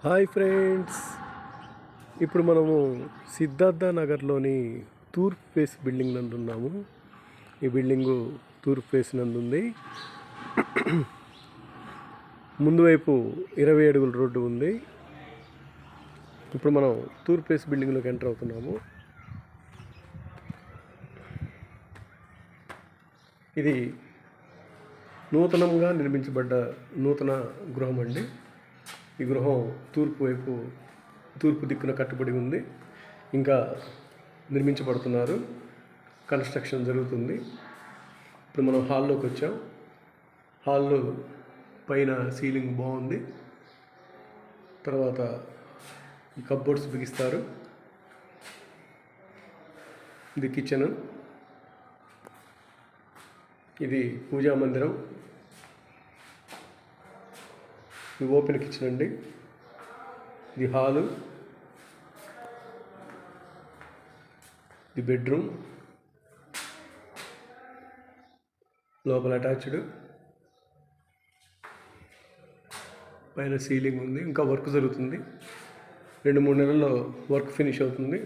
Hi friends, ఇప్పుడు మనము సిద్ధార్థ నగర్లోని తూర్పు ఫేస్ బిల్డింగ్ నందు ఉన్నాము. ఈ బిల్డింగు తూర్పు ఫేస్ నందు ఉంది. ముందు వైపు 20 అడుగుల రోడ్డు ఉంది. ఇప్పుడు మనం తూర్పు ఫేస్ బిల్డింగ్లోకి ఎంటర్ అవుతున్నాము. ఇది నూతనంగా నిర్మించబడ్డ నూతన గృహం అండి. ఈ గృహం తూర్పు దిక్కున కట్టుబడి ఉంది. ఇంకా నిర్మించబడుతున్నారు, కన్స్ట్రక్షన్ జరుగుతుంది. ఇప్పుడు మనం హాల్లోకి వచ్చాం. హాల్లో పైన సీలింగ్ బాగుంది. తర్వాత ఈ కప్బోర్డ్స్ బిగిస్తారు. ఇది కిచెన్, ఇది పూజా మందిరం, ఇది ఓపెన్ కిచెన్ అండి. ఇది హాలు, ఇది బెడ్రూమ్, లోపల అటాచ్డ్, పైన సీలింగ్ ఉంది. ఇంకా వర్క్ జరుగుతుంది. 2-3 నెలల్లో వర్క్ ఫినిష్ అవుతుంది.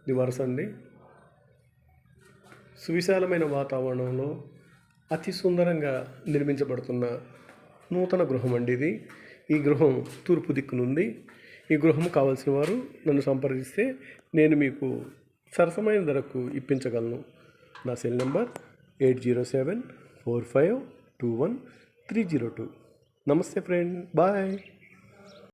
ఇది వరుస అండి. సువిశాలమైన వాతావరణంలో అతి సుందరంగా నిర్మించబడుతున్న నూతన గృహం అండి ఇది. ఈ గృహం తూర్పు దిక్కునుంది. ఈ గృహం కావాల్సిన వారు నన్ను సంప్రదిస్తే నేను మీకు సరసమైన ధరకు ఇప్పించగలను. నా సెల్ నెంబర్ 8074521302. నమస్తే ఫ్రెండ్, బాయ్.